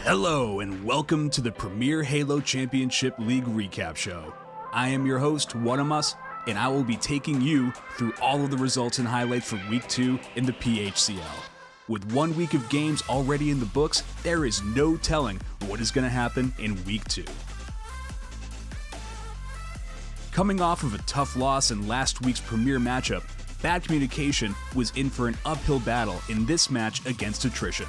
Hello and welcome to the Premier Halo Championship League Recap Show. I am your host, Wadamus, and I will be taking you through all of the results and highlights for Week 2 in the PHCL. With 1 week of games already in the books, there is no telling what is going to happen in Week 2. Coming off of a tough loss in last week's Premier matchup, Bad Communication was in for an uphill battle in this match against Attrition.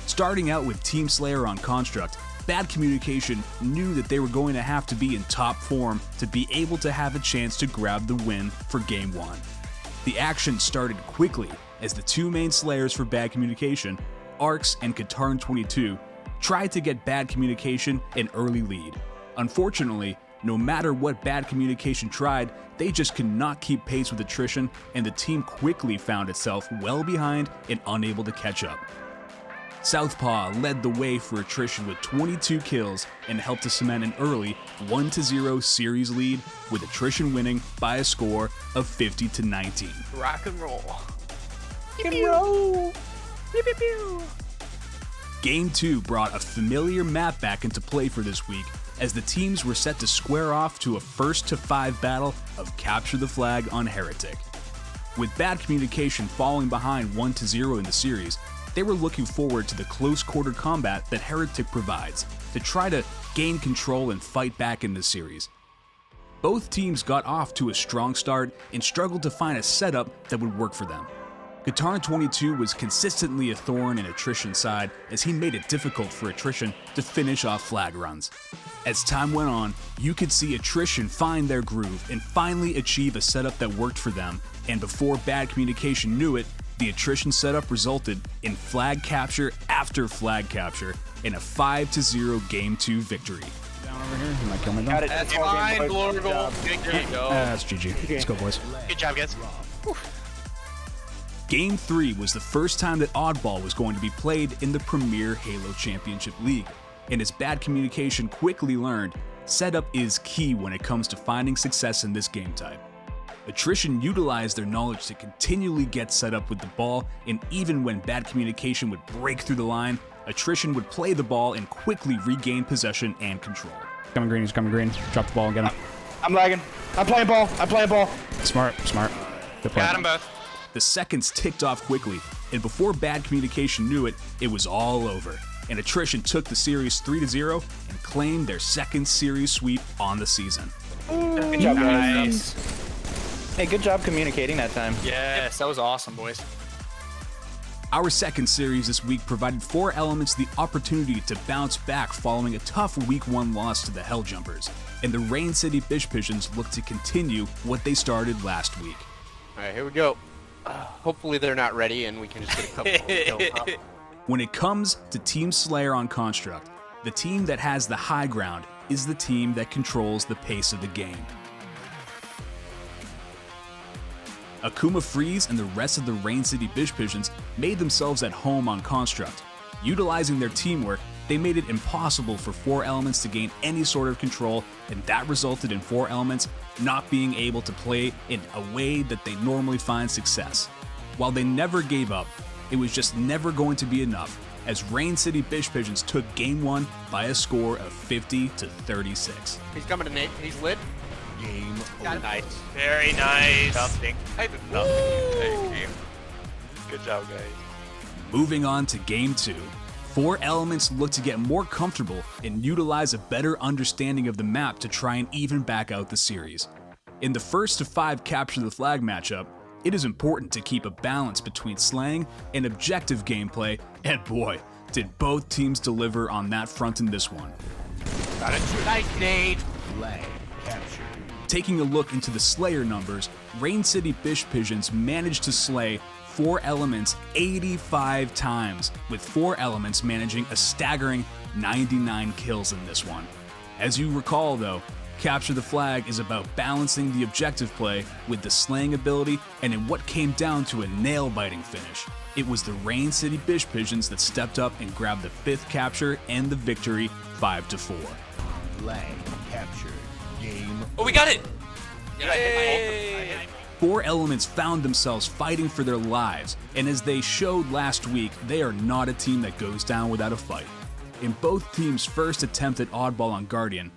Starting out with Team Slayer on Construct, Bad Communication knew that they were going to have to be in top form to be able to have a chance to grab the win for Game 1. The action started quickly as the two main Slayers for Bad Communication, Arcs and Katarn22, tried to get Bad Communication an early lead. Unfortunately, no matter what Bad Communication tried, they just could not keep pace with Attrition, and the team quickly found itself well behind and unable to catch up. Southpaw led the way for Attrition with 22 kills and helped to cement an early 1-0 series lead, with Attrition winning by a score of 50-19. Rock and roll. Roll. Pew, pew, pew. Game 2 brought a familiar map back into play for this week, as the teams were set to square off to a 1-5 battle of Capture the Flag on Heretic. With Bad Communication falling behind 1-0 in the series, they were looking forward to the close quarter combat that Heretic provides to try to gain control and fight back in this series. Both teams got off to a strong start and struggled to find a setup that would work for them. Katarn22 was consistently a thorn in Attrition's side, as he made it difficult for Attrition to finish off flag runs. As time went on, you could see Attrition find their groove and finally achieve a setup that worked for them, and before Bad Communication knew it, the Attrition setup resulted in flag capture after flag capture in a 5-0 Game 2 victory. Down over here. You might kill me though. That's fine, Glorable. There you go. That's GG. Let's go, boys. Good job, guys. Game 3 was the first time that Oddball was going to be played in the Premier Halo Championship League, and as Bad Communication quickly learned, setup is key when it comes to finding success in this game type. Attrition utilized their knowledge to continually get set up with the ball, and even when Bad Communication would break through the line, Attrition would play the ball and quickly regain possession and control. Coming green, he's coming green. Drop the ball and get him. I'm lagging. I'm playing ball. Smart. Good play. Got them both. The seconds ticked off quickly, and before Bad Communication knew it, it was all over, and Attrition took the series 3-0 and claimed their second series sweep on the season. Good job, guys. Nice. Hey, good job communicating that time. Yes, that was awesome, boys. Our second series this week provided 4 elements the opportunity to bounce back following a tough Week 1 loss to the Helljumpers, and the Rain City Bish Pigeons look to continue what they started last week. All right, here we go. Hopefully they're not ready and we can just get a couple of kills. When it comes to Team Slayer on Construct, the team that has the high ground is the team that controls the pace of the game. Akuma Freeze and the rest of the Rain City Bish Pigeons made themselves at home on Construct. Utilizing their teamwork, they made it impossible for 4 elements to gain any sort of control, and that resulted in 4 elements not being able to play in a way that they normally find success. While they never gave up, it was just never going to be enough, as Rain City Bish Pigeons took Game 1 by a score of 50-36. He's coming to Nate. He's lit. Game Got nice. Very nice. Nothing. Thank you. Good job, guys. Moving on to Game 2. 4 elements look to get more comfortable and utilize a better understanding of the map to try and even back out the series. In the 1-5 Capture the Flag matchup, it is important to keep a balance between slang and objective gameplay, and boy, did both teams deliver on that front in this one. Got it. Nice, Nate. Flag capture. Taking a look into the Slayer numbers, Rain City Bish Pigeons managed to slay 4 elements 85 times, with 4 elements managing a staggering 99 kills in this one. As you recall though, Capture the Flag is about balancing the objective play with the slaying ability, and in what came down to a nail-biting finish, it was the Rain City Bish Pigeons that stepped up and grabbed the 5th capture and the victory 5-4. Flag captured. Game. Oh, we got it! Yay! 4 elements found themselves fighting for their lives, and as they showed last week, they are not a team that goes down without a fight. In both teams' first attempt at oddball on Guardian,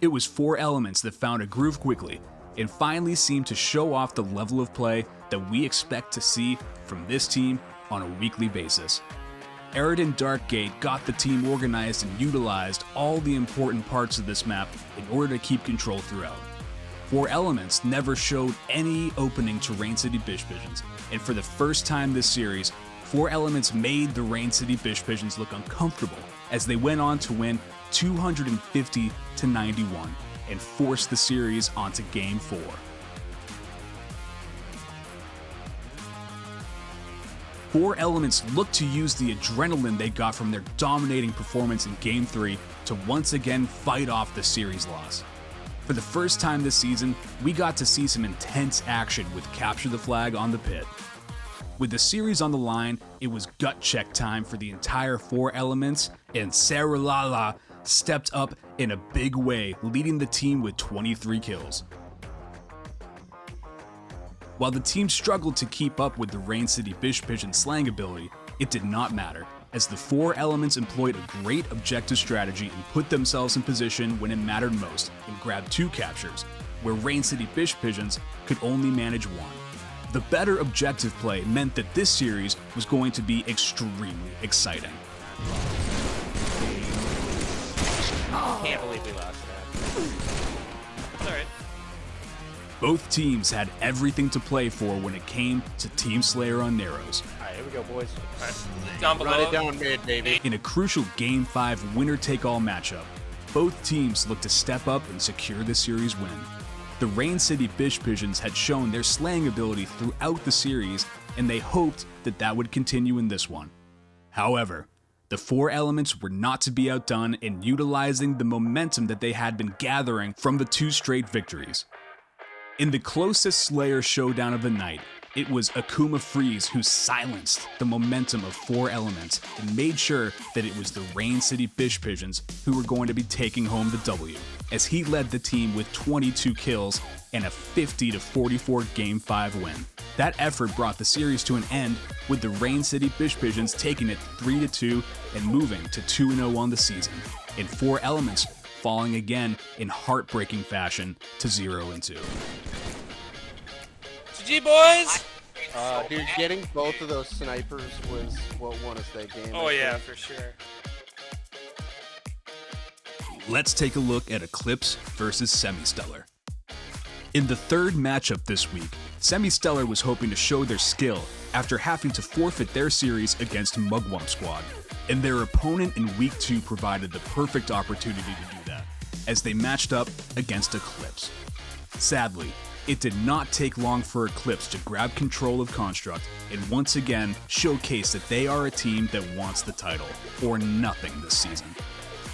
it was 4 Elements that found a groove quickly and finally seemed to show off the level of play that we expect to see from this team on a weekly basis. Eridan Darkgate got the team organized and utilized all the important parts of this map in order to keep control throughout. 4 Elements never showed any opening to Rain City Bish Pigeons, and for the first time this series, 4 Elements made the Rain City Bish Pigeons look uncomfortable as they went on to win 250-91 and forced the series onto Game 4. Four Elements looked to use the adrenaline they got from their dominating performance in Game 3 to once again fight off the series loss. For the first time this season, we got to see some intense action with Capture the Flag on the pit. With the series on the line, it was gut check time for the entire 4 Elements, and Sarulala stepped up in a big way, leading the team with 23 kills. While the team struggled to keep up with the Rain City Bish Pigeon slang ability, it did not matter, as the 4 Elements employed a great objective strategy and put themselves in position when it mattered most and grabbed 2 captures, where Rain City Bish Pigeons could only manage 1. The better objective play meant that this series was going to be extremely exciting. Can't believe we lost that. It's alright. Both teams had everything to play for when it came to Team Slayer on Narrows. Alright, here we go, boys. Down below. Run it down mid, baby. In a crucial Game 5 winner-take-all matchup, both teams looked to step up and secure the series win. The Rain City Bish Pigeons had shown their slaying ability throughout the series, and they hoped that that would continue in this one. However, the 4 Elements were not to be outdone in utilizing the momentum that they had been gathering from the 2 straight victories. In the closest Slayer showdown of the night, it was Akuma Freeze who silenced the momentum of 4 Elements and made sure that it was the Rain City Bish Pigeons who were going to be taking home the W, as he led the team with 22 kills and a 50-44 Game 5 win. That effort brought the series to an end, with the Rain City Bish Pigeons taking it 3-2 and moving to 2-0 on the season, and 4 Elements falling again in heartbreaking fashion to 0-2. GG, boys! Dude, getting both of those snipers was what won us that game. Oh yeah, for sure. Let's take a look at Eclipse versus Semistellar. In the third matchup this week, Semistellar was hoping to show their skill after having to forfeit their series against Mugwump Squad, and their opponent in Week 2 provided the perfect opportunity to do that, as they matched up against Eclipse. Sadly, it did not take long for Eclipse to grab control of Construct and once again showcase that they are a team that wants the title, or nothing this season.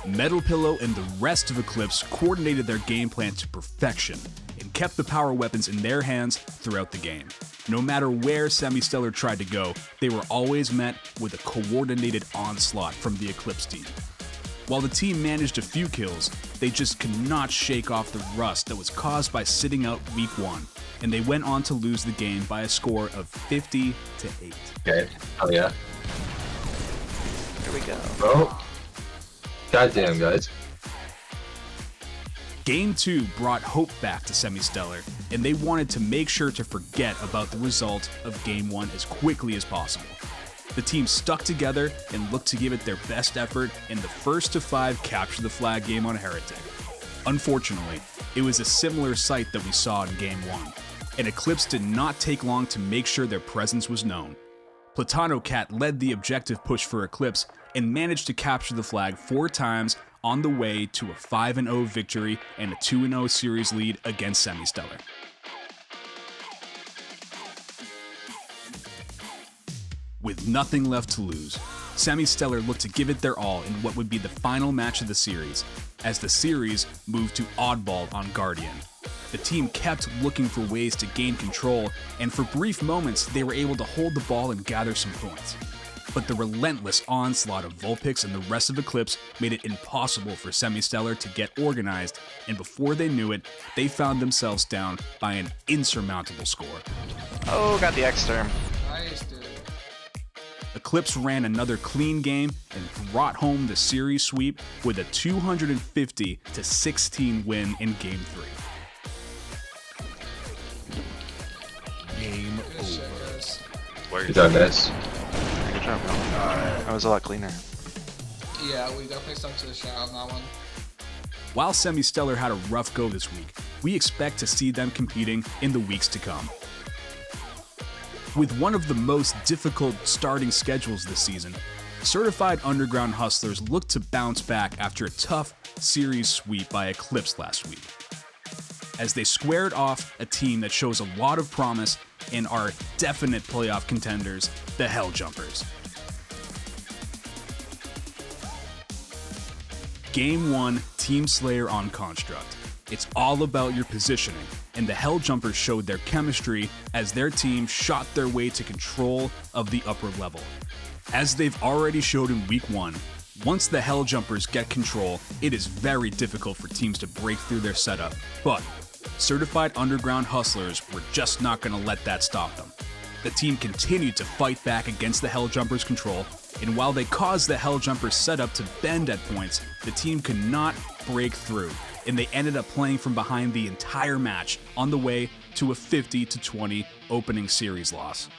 Metal Pillow and the rest of Eclipse coordinated their game plan to perfection and kept the power weapons in their hands throughout the game. No matter where Semistellar tried to go, they were always met with a coordinated onslaught from the Eclipse team. While the team managed a few kills, they just could not shake off the rust that was caused by sitting out Week 1, and they went on to lose the game by a score of 50-8. Okay, oh yeah. Here we go. Oh. Goddamn, guys. Game 2 brought hope back to Semistellar, and they wanted to make sure to forget about the result of Game 1 as quickly as possible. The team stuck together and looked to give it their best effort in the first to 5 Capture the Flag game on Heretic. Unfortunately, it was a similar sight that we saw in Game 1, and Eclipse did not take long to make sure their presence was known. Platanocat led the objective push for Eclipse and managed to capture the flag 4 times on the way to a 5-0 victory and a 2-0 series lead against Semistellar. With nothing left to lose, Semistellar looked to give it their all in what would be the final match of the series, as the series moved to Oddball on Guardian. The team kept looking for ways to gain control, and for brief moments they were able to hold the ball and gather some points. But the relentless onslaught of Vulpix and the rest of Eclipse made it impossible for Semistellar to get organized, and before they knew it, they found themselves down by an insurmountable score. Oh, got the X term. Nice, dude. Eclipse ran another clean game and brought home the series sweep with a 250-16 win in Game 3. Game over. Good job, guys. Good job, bro. That was a lot cleaner. Yeah, we definitely stuck to the shot on that one. While Semistellar had a rough go this week, we expect to see them competing in the weeks to come. With one of the most difficult starting schedules this season, Certified Underground Hustlers look to bounce back after a tough series sweep by Eclipse last week, as they squared off a team that shows a lot of promise and are definite playoff contenders, the Helljumpers. Game 1, Team Slayer on Construct. It's all about your positioning, and the Helljumpers showed their chemistry as their team shot their way to control of the upper level. As they've already showed in Week 1, once the Helljumpers get control, it is very difficult for teams to break through their setup, but Certified Underground Hustlers were just not going to let that stop them. The team continued to fight back against the Helljumpers' control, and while they caused the Helljumpers setup to bend at points, the team could not break through, and they ended up playing from behind the entire match on the way to a 50-20 opening series loss.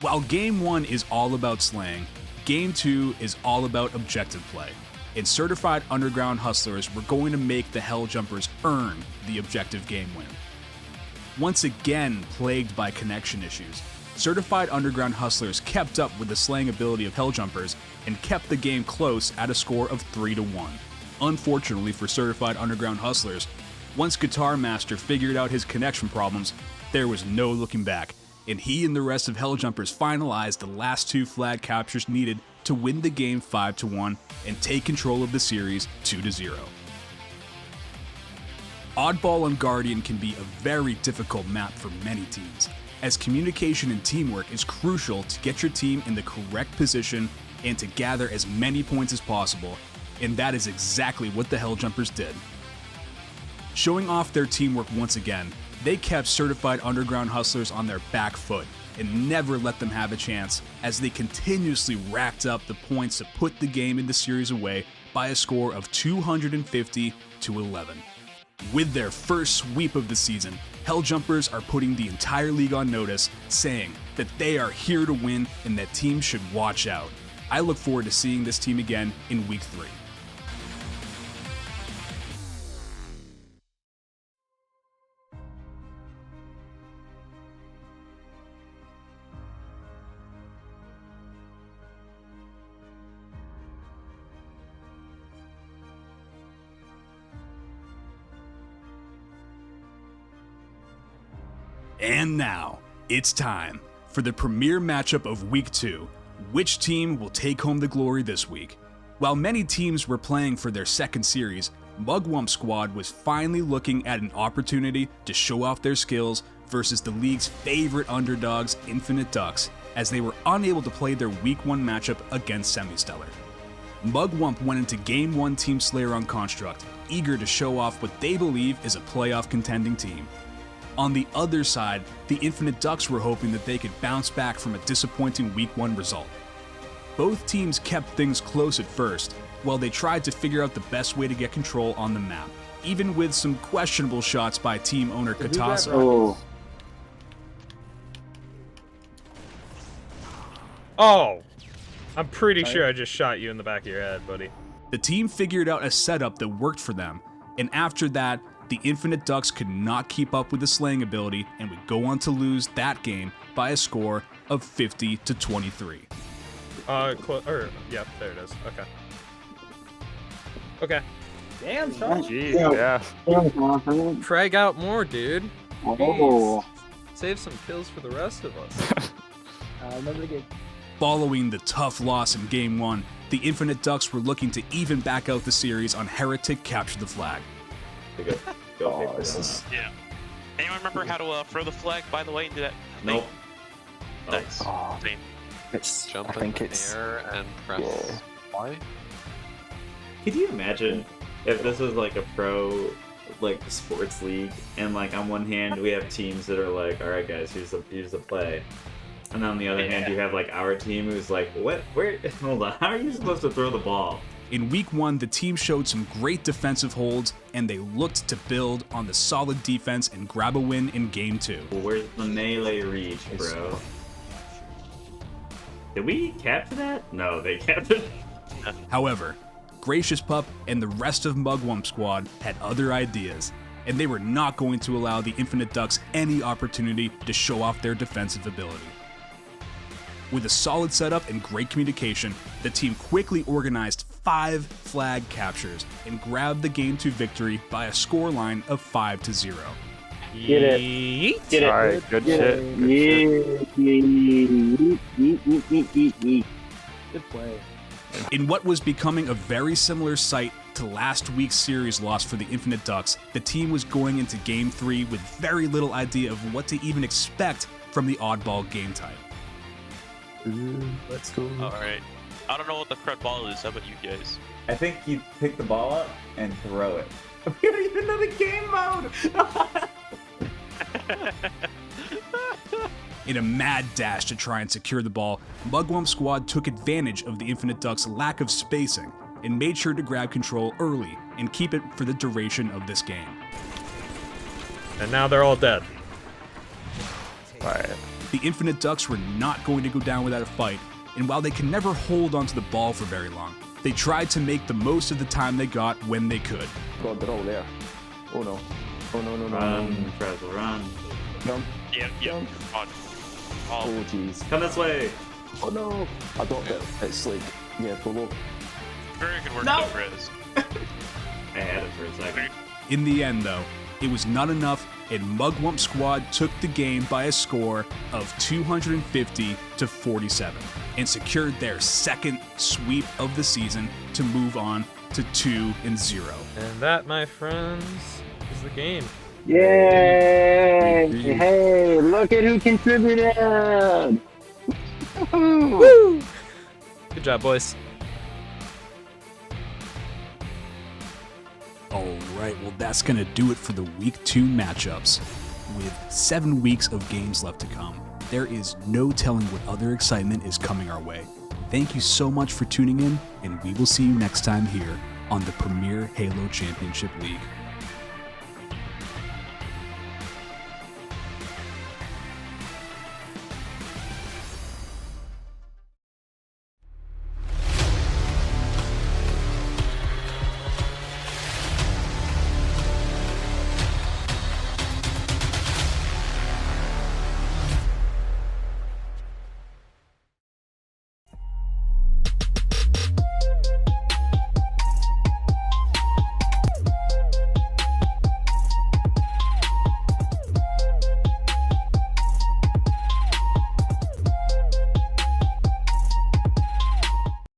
While Game 1 is all about slaying, Game 2 is all about objective play. And Certified Underground Hustlers were going to make the Helljumpers earn the objective game win. Once again plagued by connection issues, Certified Underground Hustlers kept up with the slaying ability of Helljumpers and kept the game close at a score of 3-1. Unfortunately for Certified Underground Hustlers, once Guitar Master figured out his connection problems, there was no looking back, and he and the rest of Helljumpers finalized the last 2 flag captures needed to win the game 5-1 and take control of the series 2-0. Oddball and Guardian can be a very difficult map for many teams, as communication and teamwork is crucial to get your team in the correct position and to gather as many points as possible, and that is exactly what the Helljumpers did. Showing off their teamwork once again, they kept Certified Underground Hustlers on their back foot and never let them have a chance, as they continuously racked up the points to put the game in the series away by a score of 250-11. With their first sweep of the season, Helljumpers are putting the entire league on notice, saying that they are here to win and that teams should watch out. I look forward to seeing this team again in Week 3. And now, it's time for the premier matchup of Week 2. Which team will take home the glory this week? While many teams were playing for their second series, Mugwump Squad was finally looking at an opportunity to show off their skills versus the league's favorite underdogs, Infinite Ducks, as they were unable to play their Week 1 matchup against Semistellar. Mugwump went into Game 1 Team Slayer on Construct, eager to show off what they believe is a playoff contending team. On the other side, the Infinite Ducks were hoping that they could bounce back from a disappointing Week 1 result. Both teams kept things close at first, while they tried to figure out the best way to get control on the map, even with some questionable shots by team owner Katasa. Oh! I'm pretty sure I just shot you in the back of your head, buddy. The team figured out a setup that worked for them, and after that, the Infinite Ducks could not keep up with the slaying ability and would go on to lose that game by a score of 50-23. Yeah, there it is. Okay. Okay. Damn, son. Jeez, yeah. Frag out more, dude. Oh. Save some kills for the rest of us. Remember the game. Following the tough loss in Game 1, the Infinite Ducks were looking to even back out the series on Heretic Capture the Flag. Yeah. Anyone remember how to throw the flag, by the way, and do that? Nope. Nice. Oh. Same. It's, Jump I think in it's, the air and press Y. Could you imagine if this was like a pro, like sports league, and like on one hand we have teams that are like, all right guys, here's the play, And on the other hand, you have like our team who's like, what? Where? Hold on. How are you supposed to throw the ball? In week 1, the team showed some great defensive holds, and they looked to build on the solid defense and grab a win in game 2. Where's the melee reach, bro? Did we capture that? No, they captured it. However, Gracious Pup and the rest of Mugwump squad had other ideas, and they were not going to allow the Infinite Ducks any opportunity to show off their defensive ability. With a solid setup and great communication, the team quickly organized 5 flag captures and grabbed the Game 2 victory by a scoreline of 5-0. Get it. Get it. Alright, good shit. Good play. In what was becoming a very similar sight to last week's series loss for the Infinite Ducks, the team was going into Game 3 with very little idea of what to even expect from the oddball game type. Let's go. Alright. I don't know what the crud ball is. How about you guys? I think you pick the ball up and throw it. We don't even know the game mode! In a mad dash to try and secure the ball, Mugwump squad took advantage of the Infinite Ducks' lack of spacing and made sure to grab control early and keep it for the duration of this game. And now they're all dead. Alright. The Infinite Ducks were not going to go down without a fight, and while they can never hold onto the ball for very long, they tried to make the most of the time they got when they could. God, they're all there. Oh no. Oh no, no, no. Run, Frazzle, run. Jump. Yep. Jump. On. Oh jeez. Come this way! Oh no. I got it. It's like, yeah, follow. Very good work, No. Riz. I had it for a second. In the end, though, it was not enough, and Mugwump squad took the game by a score of 250-47 and secured their second sweep of the season to move on to 2-0. And that, my friends, is the game. Yay! Hey, look at who contributed! Woo! Good job, boys. Alright, well that's going to do it for the Week 2 matchups. With 7 weeks of games left to come, there is no telling what other excitement is coming our way. Thank you so much for tuning in, and we will see you next time here on the Premier Halo Championship League.